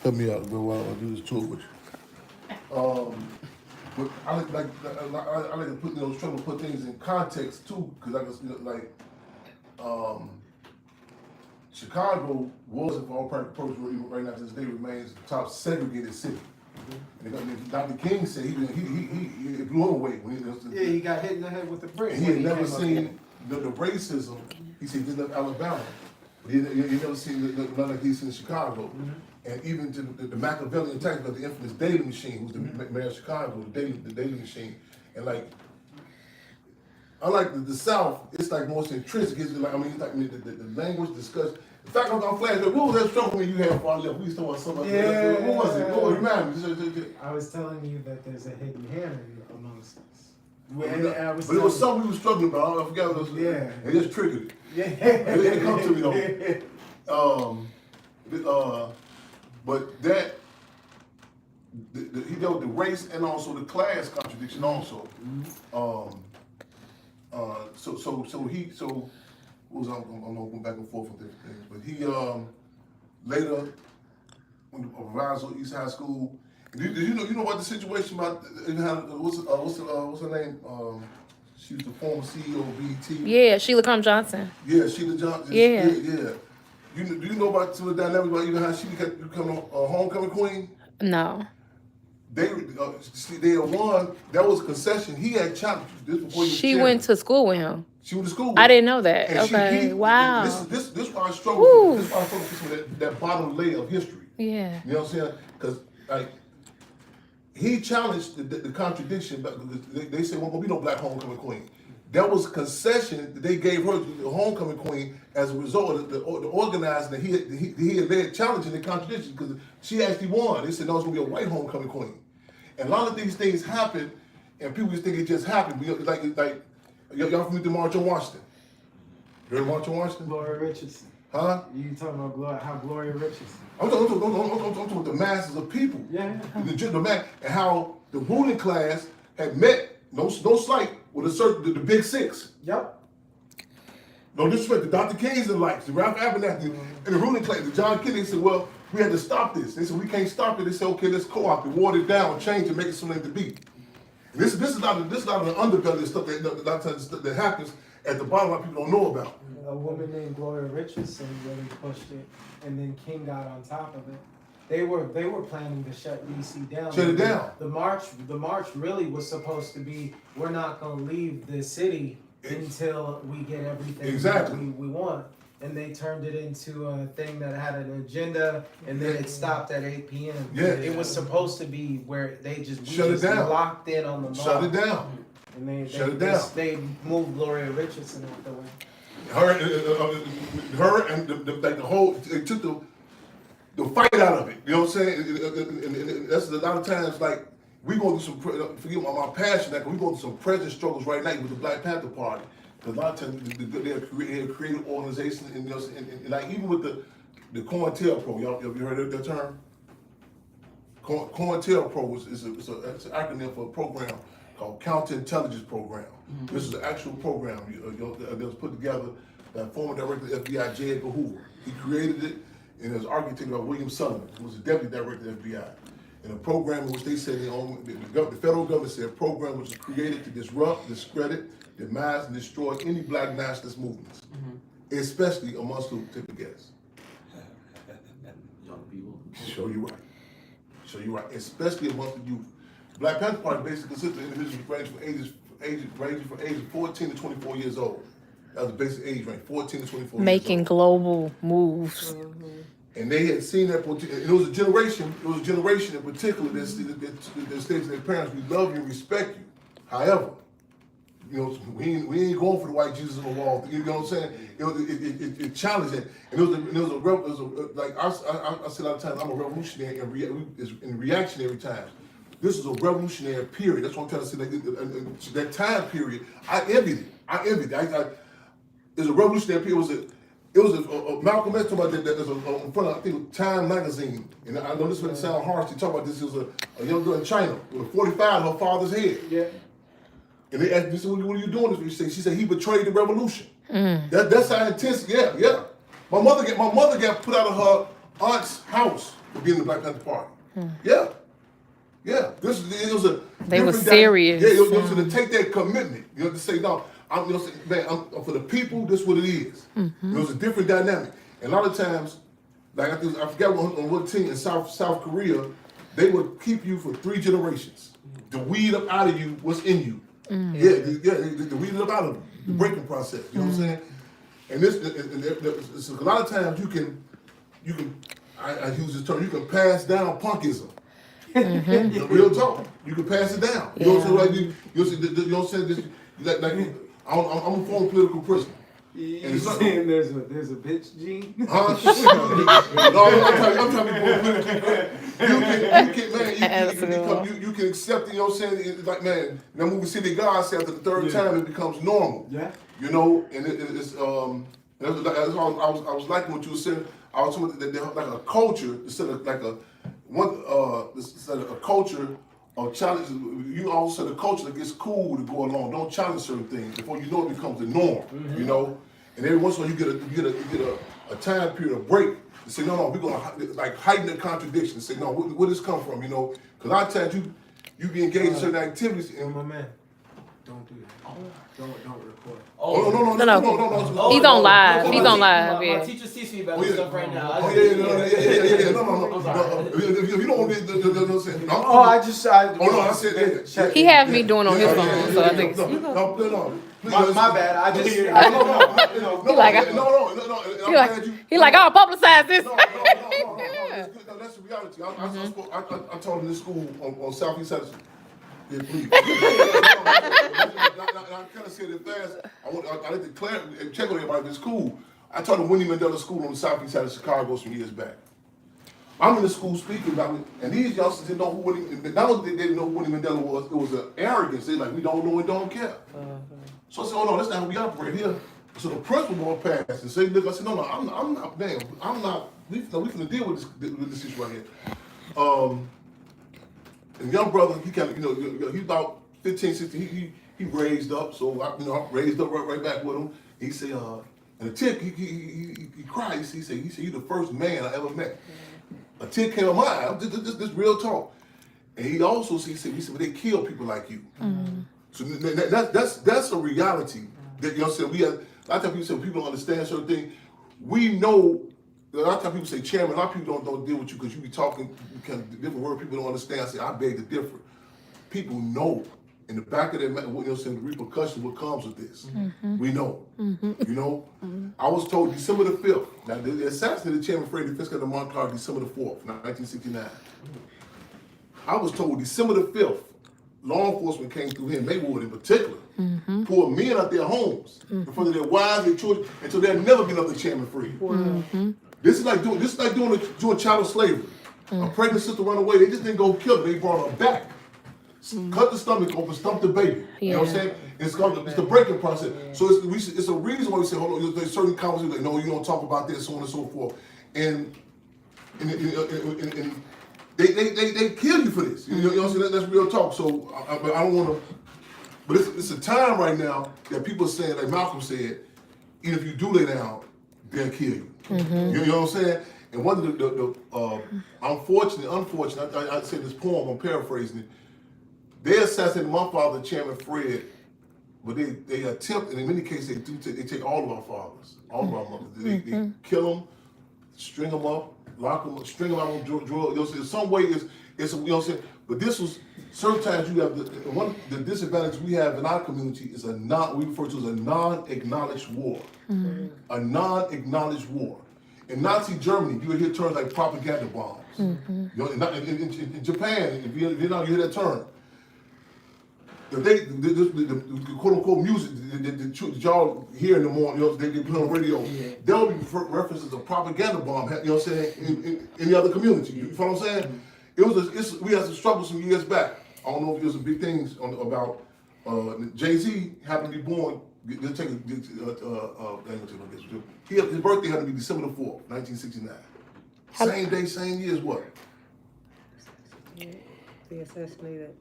Help me out, bro, while I do this tour with you. But I like to put, trying to put things in context too, because I can, Chicago was, for all practical purposes, even right now to this day, remains the top segregated city. And Dr. King said he blew him away when he got hit in the head with a brick. And he had never seen the racism. He said he left Alabama, but he never seen none like he's in Chicago. And even to the Machiavellian tactics of the infamous dating machine, who's the mayor of Chicago, the dating machine. And like, unlike the South, it's like more intrinsic. It's like, the language discussion. In fact, I'm flash. What was that struggle when you had before I left? We used to talk about something. Yeah. What was it? What remind me? I was telling you that there's a hidden hand amongst us. But it was something we were struggling about. I forgot what it was. Yeah. It just triggered it. Yeah. It didn't come to me though. But that, he dealt with the race and also the class contradiction also. I'm going back and forth with this thing. But he later went to Proviso East High School. Did you know about the situation about what's her name? She was the former CEO of BET. Yeah, Sheila Crumb Johnson. Yeah, Sheila Johnson. Yeah. Do you know about some of the dynamics about even how she became a homecoming queen? No. They had won. That was a concession. He had challenged this before. She went to school with him. She went to school. I didn't know that. And okay. Wow. This why I struggle. This why I struggle with that bottom layer of history. Yeah. You know what I'm saying? Because like he challenged the contradiction. They said, "Well, we no black homecoming queen." That was a concession that they gave her the homecoming queen as a result of the organizing that he had led challenging the contradiction because she actually won. They said, "No, it's gonna be a white homecoming queen," and a lot of these things happen, and people just think it just happened. Like y'all familiar with March on Washington? You heard of March on Washington? Gloria Richardson. Huh? You talking about Gloria Richardson? I'm talking about the masses of people. Yeah. The man, and how the ruling class had met, no slight, with the big six. Yep. No disrespect to Dr. King's and likes, to Ralph Abernathy, and the ruling class, to John Kennedy said, well, we had to stop this. They said, we can't stop it. They said, okay, let's co-opt it, water it down, change it, make it something to be. And this is not an underbelly of stuff that happens at the bottom that people don't know about. A woman named Gloria Richardson really pushed it, and then King got on top of it. They were planning to shut DC down. Shut it down. The march really was supposed to be, we're not gonna leave the city until we get everything that we want. And they turned it into a thing that had an agenda, and then it stopped at 8 p.m. Yeah. It was supposed to be where they just locked in on the march. Shut it down. And they moved Gloria Richardson out the way. Her and the whole, it took the fight out of it. You know what I'm saying? And that's a lot of times like we going through some. Forgive my passion, we going through some present struggles right now with the Black Panther Party. Because a lot of times they have created organizations, and like even with the COINTELPRO, y'all have you heard of that term? COINTELPRO is an acronym for a program called Counterintelligence Program. Mm-hmm. This is an actual program that was put together by former Director of the FBI, J. Edgar Hoover. He created it, and it was architected by William Sullivan, who was the Deputy Director of the FBI. And a program in which they said the federal government said a program which was created to disrupt, discredit, demise, and destroy any black nationalist movements, especially amongst who? Take a guess. Young people. Show you right. Especially amongst the youth. Black Panther Party basically consists of individuals ranging from ages 14 to 24 years old. That was the basic age range, 14 to 24 years old. Making global moves. And they had seen that, it was a generation in particular that states to their parents, we love you and respect you. However, we ain't going for the white Jesus on the wall. You know what I'm saying? It challenged it. And I say a lot of times, I'm a revolutionary in reactionary times. This is a revolutionary period. That's what I'm trying to say. That time period, I envied it. It's a revolutionary period. It was a Malcolm X talking about that was in front of, I think, Time magazine. And I know this is going to sound harsh. He talked about this as a young girl in China with a 45 on her father's head. Yeah. And they asked me, what are you doing this? She said, he betrayed the revolution. That's how intense, yeah. My mother got put out of her aunt's house for being in the Black Panther Party. Yeah. Yeah. It was a They were different serious. Yeah, it was to take that commitment. You know, to say, no, I'm for the people, this is what it is. It was a different dynamic. And a lot of times, like I forgot on what team in South Korea, they would keep you for 3 generations to weed up out of you what's in you. To weed it up out of you, the breaking process. You know what I'm saying? And this, a lot of times you can, I use this term, you can pass down punkism. You know, real talk. You can pass it down. You know what I'm saying? Like you know what I'm saying? Like I'm a former political prisoner. You saying there's a bitch gene? Huh? No, I'm trying to be more you can accept it, you know what I'm saying? It's like, man, that movie City of God said after the third time it becomes normal. Yeah. You know, and it's I was liking what you were saying. I was talking about like a culture instead of like instead of a culture of challenge. You also said a culture that gets cool to go along. Don't challenge certain things before you know it becomes the norm. You know, and every once in a while you get a time period, a break to say no, we're gonna like heighten the contradiction. And say no, where does this come from? You know, because a lot of times you be engaged in certain activities. And my man, don't do that. Don't record. No. He's on live. He's on live. My Yeah. teacher sees me about this stuff right now. No. If you don't want to say, I said He has me doing on his phone, so I think. No. My bad. I just. He like, I'll publicize this. No, that's the reality. I taught in this school on Southeast side. Yeah, please. I kind of said it fast. I like to declare and check on everybody. It's cool. I taught at Winnie Mandela School on the southeast side of Chicago some years back. I'm in the school speaking about it, and these youngsters didn't know who Winnie. Not only did they know who Winnie Mandela was, it was an arrogance. They like, we don't know and don't care. So I said, oh no, that's not how we operate here. So the principal passed and said, look, I said, no, I'm not, man, I'm not. We finna deal with this issue right here. And young brother, he kind of, he's about 15, 16. He raised up, so I raised up right back with him. He said, and a tick, he cried. He said, you're the first man I ever met. A tick came on my eye. This real talk. And he also said, but they kill people like you. So that's a reality. That, you know what I'm saying? A lot of times people say people don't understand certain things. We know. A lot of times people say, Chairman, a lot of people don't deal with you because you be talking kind of different words people don't understand. I say, I beg to differ. People know in the back of their mind, you know what I'm saying, the repercussion, what comes with this. We know. You know? I was told December the 5th. Now, they assassinated Chairman Freddie Fisker of Montclair December the 4th, 1969. I was told December the 5th, law enforcement came through here in Maywood in particular, pulled men out their homes in front of their wives, their children, until they'd never been up to Chairman Freddie. This is like doing child slavery. A pregnant sister run away. They just didn't go kill her. They brought her back. Cut the stomach open, stump the baby. You know what I'm saying? It's the breaking process. So it's a reason why we say, hold on, there's certain conversations like, no, you don't talk about this, so on and so forth. And they kill you for this. You know what I'm saying? That's real talk. So I don't want to, but it's a time right now that people are saying, like Malcolm said, even if you do lay down, they'll kill you. You know what I'm saying? And one of the unfortunate, I said this poem, I'm paraphrasing it. They assassinated my father, Chairman Fred, but they attempt, and in many cases they take all of our fathers, all of our mothers. They kill them, string them up, lock them up, string them out on drugs. You know what I'm saying? In some way, it's you know what I'm saying? But this was, certain times you have, the disadvantage we have in our community is we refer to as a non-acknowledged war. A non-acknowledged war. In Nazi Germany, you would hear terms like propaganda bombs. You know, in Japan, in Vietnam, you hear that term. The quote-unquote music that y'all hear in the morning, you know, they play on radio, there'll be references of propaganda bomb, you know what I'm saying, in the other community. You know what I'm saying? We had some struggles some years back. I don't know if there's some big things about Jay-Z happened to be born. His birthday had to be December the 4th, 1969. Same day, same year as what? They assassinated.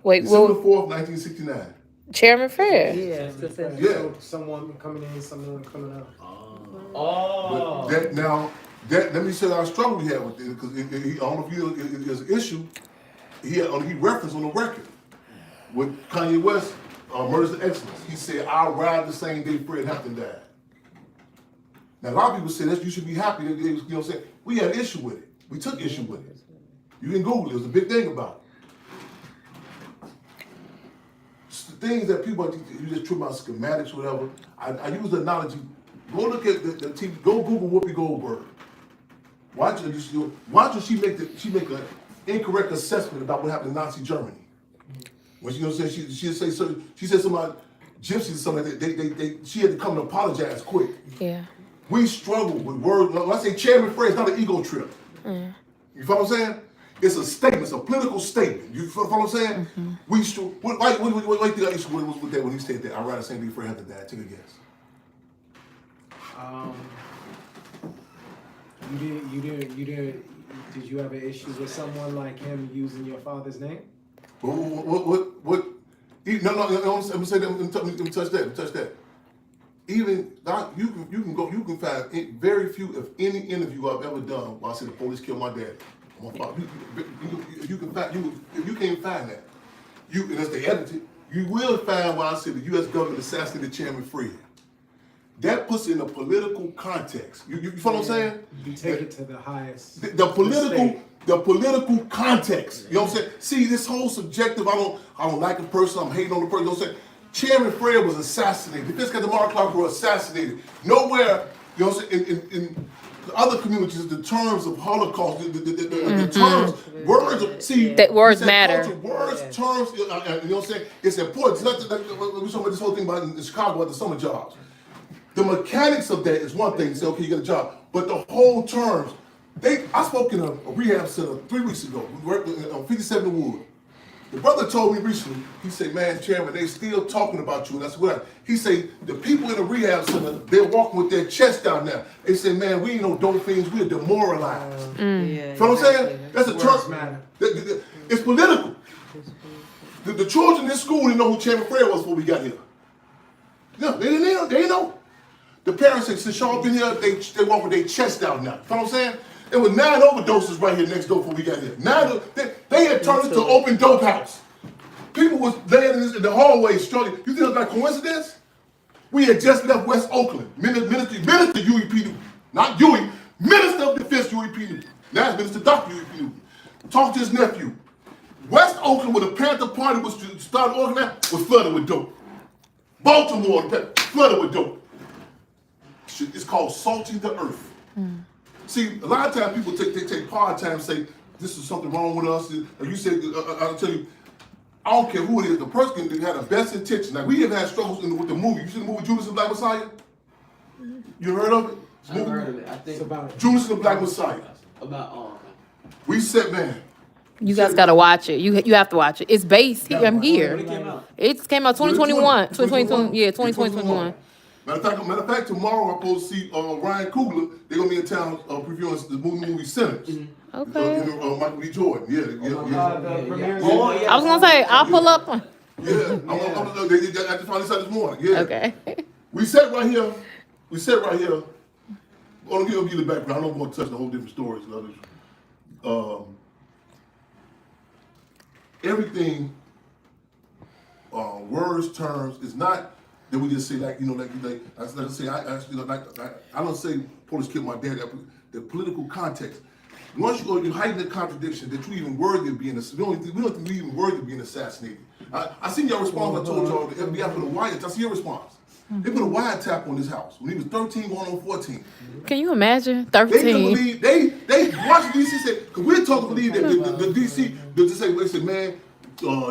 Wait, December 4th, 1969. Chairman Fred. Yeah. Someone coming in, someone coming out. Oh. But now, let me say our struggle we had with it, because I don't know if you there's an issue. He referenced on the record with Kanye West, Murders of Excellence. He said, "I'll ride the same day Fred Hampton died." Now a lot of people say that you should be happy that you know what I'm saying. We had an issue with it. We took issue with it. You can Google it. It was a big thing about it. It's the things that people you just trip about schematics, whatever. I use the analogy. Go look at the TV. Go Google Whoopi Goldberg. Watch her. She make an incorrect assessment about what happened in Nazi Germany. When she, you know, what I'm saying, she said something about gypsies or something like that. She had to come and apologize quick. Yeah. We struggle with words. When I say Chairman Fred, it's not an ego trip. You follow what I'm saying? It's a statement. It's a political statement. You follow what I'm saying? We struggle. What the issue was with that when he said that? I'd rather say Fred Hampton died. Take a guess. Did you have an issue with someone like him using your father's name? What? No, I'm gonna say that. Let me touch that. Even you can find very few, if any, interview I've ever done where I said the police killed my dad. You can find if you can't find that, unless they edit it, you will find where I said the U.S. government assassinated Chairman Fred. That puts it in a political context. You follow what I'm saying? You take it to the highest. The political context. You know what I'm saying? See, this whole subjective, I don't like a person, I'm hating on the person. You know what I'm saying? Chairman Fred was assassinated. The Defense Captain Mark Clark were assassinated. Nowhere, you know what I'm saying, in other communities, the terms of Holocaust, the terms, words, see. That words matter. Culture, words, terms, you know what I'm saying? It's important. It's not we talking about this whole thing about in Chicago about the summer jobs. The mechanics of that is one thing, say, okay, you get a job. But the whole terms, I spoke in a rehab center 3 weeks ago. We worked on 57 Wood. The brother told me recently, he said, "Man, Chairman, they still talking about you." And that's what he said, the people in the rehab center, they're walking with their chest down now. They say, "Man, we ain't no dope fiends, we're demoralized." Yeah, You know what I'm saying? That's a term. Matter. It's political. The children in this school didn't know who Chairman Fred was before we got here. No, they didn't know. The parents said, since y'all been here, they walk with their chest out now. You know what I'm saying? There were 9 overdoses right here next door before we got here. They had turned into an open dope house. People was laying in the hallway struggling. You think that's a coincidence? We had just left West Oakland. Minister Huey P. Newton. Not Huey. Minister of Defense Huey P. Newton. Now it's Minister Dr. Huey P. Newton. Talked to his nephew. West Oakland, where the Panther Party was started organizing, was flooded with dope. Baltimore, flooded with dope. It's called salting the earth. See, a lot of times people take part time and say, this is something wrong with us. And you say, I'll tell you, I don't care who it is, the person can have the best intention. Now, we have had struggles with the movie. You see the movie Judas and the Black Messiah? You heard of it? I've heard of it. I think It's about Judas and the Black Messiah. about We said, man, You guys gotta watch it. You have to watch it. It's based here. I'm when here. it came out. It came out 2021. 2020. Yeah, 2021. Matter of fact, tomorrow I'm supposed to see Ryan Coogler. They're gonna be in town previewing the movie Sinners. Okay. Michael B. Jordan. Yeah. the premiere. I was gonna say I'll pull up one. Yeah. I just found this out this morning. Yeah. Okay. We sat right here. I'm gonna give you the background. I don't want to touch the whole different stories. Everything, words, terms, is not that we just say I don't say police killed my dad. The political context. Once you heighten the contradiction that you even worthy of being assassinated. We don't think we even worthy of being assassinated. I seen your response. I told y'all the FBI put a wiretap. I see your response. They put a wiretap on his house when he was 13 going on 14. Can you imagine? They couldn't 13. believe, they Washington DC said, because we're taught to believe that the DC, they said, man,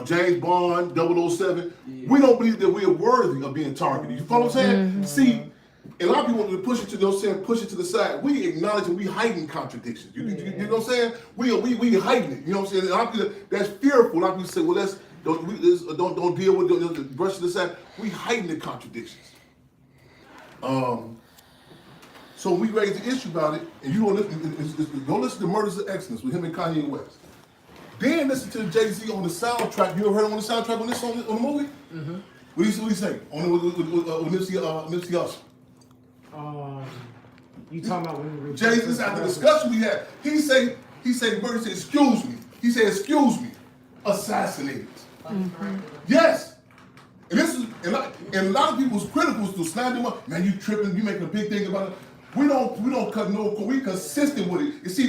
James Bond, 007, we don't believe that we are worthy of being targeted. You follow what I'm saying? See, a lot of people want to push it to the side. We acknowledge and we heighten contradictions. You know what I'm saying? We heighten it. You know what I'm saying? A lot of people, that's fearful. A lot of people say, well, don't deal with it, brush it aside. We heighten the contradictions. So we raised the issue about it, and you don't listen to Murders of Excellence with him and Kanye West. Then listen to Jay-Z on the soundtrack. You ever heard him on the soundtrack on this on the movie? Mm-hmm. What do you say? On with Nipsey Hussle. You talking about when you Jay, this after the discussion we had. He say, Bernie said, excuse me. He said, excuse me. Assassinated. Yes. And this is, and a lot of people's criticals to snap them up. Man, you tripping, you making a big thing about it. We don't cut no, we consistent with it. You see,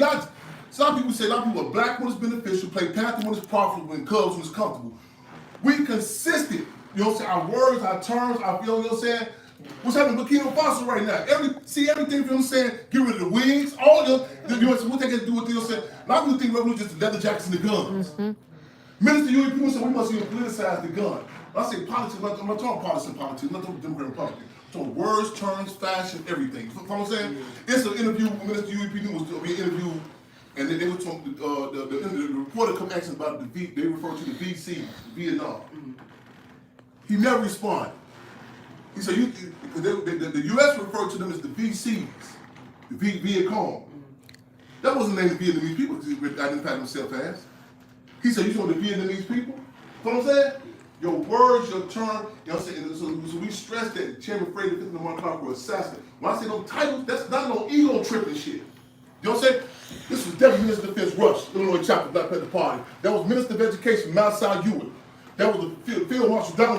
some people say a lot of people are black when it's beneficial, play Panther when it's profitable, and Cubs when it's comfortable. We consistent. You know what I'm saying? Our words, our terms, our feel, you know what I'm saying? What's happening with Burkina Faso right now? Everything, you know what I'm saying? Get rid of the wigs, all the, you know what they got to do with, you know what I'm saying? A lot of people think revolution is just the leather jackets and the guns. Minister Huey, people say we must even politicize the gun. When I say politics, I'm not talking partisan politics, I'm not talking Democrat politics. I'm talking words, terms, fashion, everything. You know what I'm saying? It's an interview with Minister Huey, was to be interviewed, and then they were talking, the reporter come asking about they refer to the VC, Vietnam. He never responded. He said, the U.S. referred to them as the VCs, the Viet Cong. That wasn't the name of the Vietnamese people because identified themselves as. He said, you know the Vietnamese people? You know what I'm saying? Your words, your term, you know what I'm saying? So we stress that Chairman Freddie the 5th of the March were assassinated. When I say no titles, that's not no ego tripping shit. You know what I'm saying? This was Deputy Minister of Defense Rush, Illinois chapter Black Panther Party. That was Minister of Education Mount Ewing. That was the Field Marshal Donald